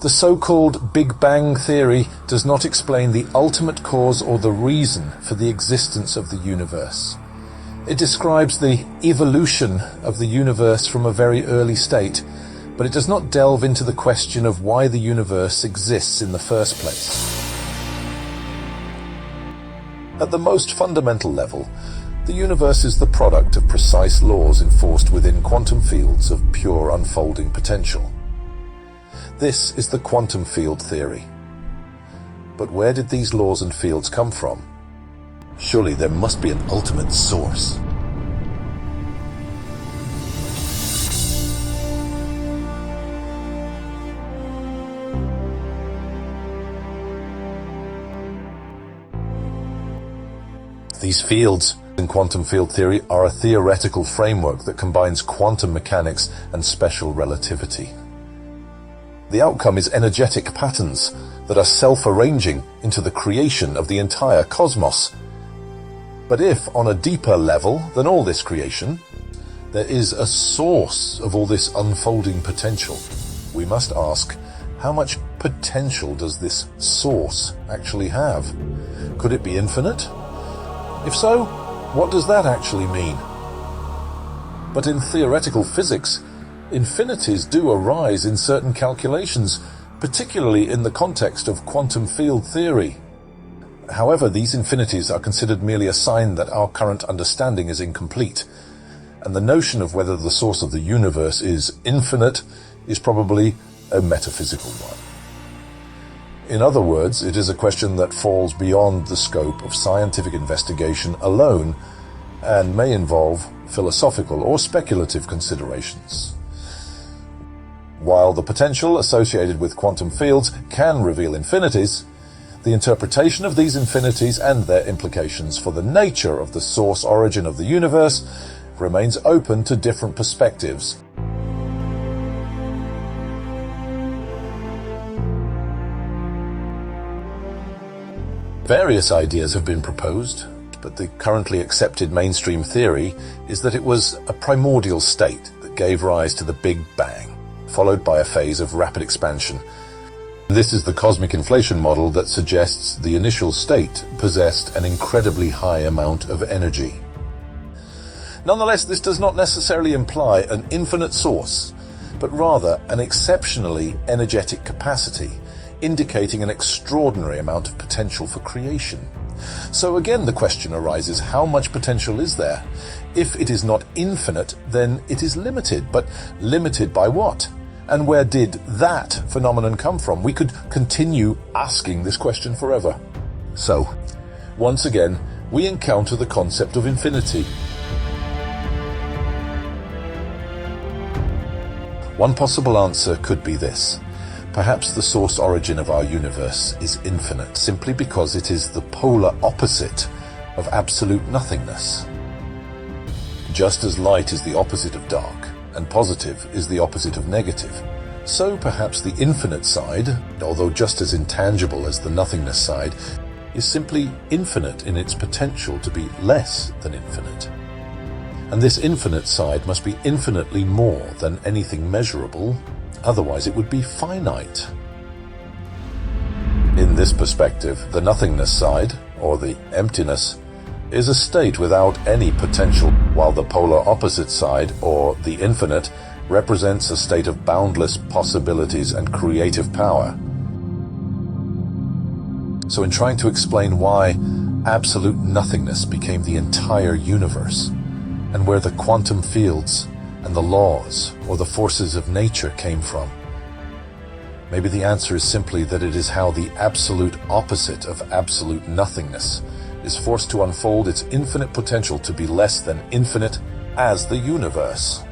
The so-called Big Bang theory does not explain the ultimate cause or the reason for the existence of the universe. It describes the evolution of the universe from a very early state, but it does not delve into the question of why the universe exists in the first place. At the most fundamental level, the universe is the product of precise laws enforced within quantum fields of pure unfolding potential. This is the quantum field theory. But where did these laws and fields come from? Surely there must be an ultimate source. These fields in quantum field theory are a theoretical framework that combines quantum mechanics and special relativity. The outcome is energetic patterns that are self-arranging into the creation of the entire cosmos. But if, on a deeper level than all this creation, there is a source of all this unfolding potential, we must ask, how much potential does this source actually have? Could it be infinite? If so, what does that actually mean? But in theoretical physics, infinities do arise in certain calculations, particularly in the context of quantum field theory. However, these infinities are considered merely a sign that our current understanding is incomplete, and the notion of whether the source of the universe is infinite is probably a metaphysical one. In other words, it is a question that falls beyond the scope of scientific investigation alone and may involve philosophical or speculative considerations. While the potential associated with quantum fields can reveal infinities, the interpretation of these infinities and their implications for the nature of the source origin of the universe remains open to different perspectives. Various ideas have been proposed, but the currently accepted mainstream theory is that it was a primordial state that gave rise to the Big Bang, followed by a phase of rapid expansion. This is the cosmic inflation model that suggests the initial state possessed an incredibly high amount of energy. Nonetheless, this does not necessarily imply an infinite source, but rather an exceptionally energetic capacity, indicating an extraordinary amount of potential for creation. So again, the question arises, how much potential is there? If it is not infinite, then it is limited, but limited by what? And where did that phenomenon come from? We could continue asking this question forever. So, once again, we encounter the concept of infinity. One possible answer could be this. Perhaps the source origin of our universe is infinite simply because it is the polar opposite of absolute nothingness. Just as light is the opposite of dark, and positive is the opposite of negative, so perhaps the infinite side, although just as intangible as the nothingness side, is simply infinite in its potential to be less than infinite. And this infinite side must be infinitely more than anything measurable, otherwise it would be finite. In this perspective, the nothingness side, or the emptiness, is a state without any potential, while the polar opposite side, or the infinite, represents a state of boundless possibilities and creative power. So in trying to explain why absolute nothingness became the entire universe, and where the quantum fields and the laws or the forces of nature came from, maybe the answer is simply that it is how the absolute opposite of absolute nothingness is forced to unfold its infinite potential to be less than infinite as the universe.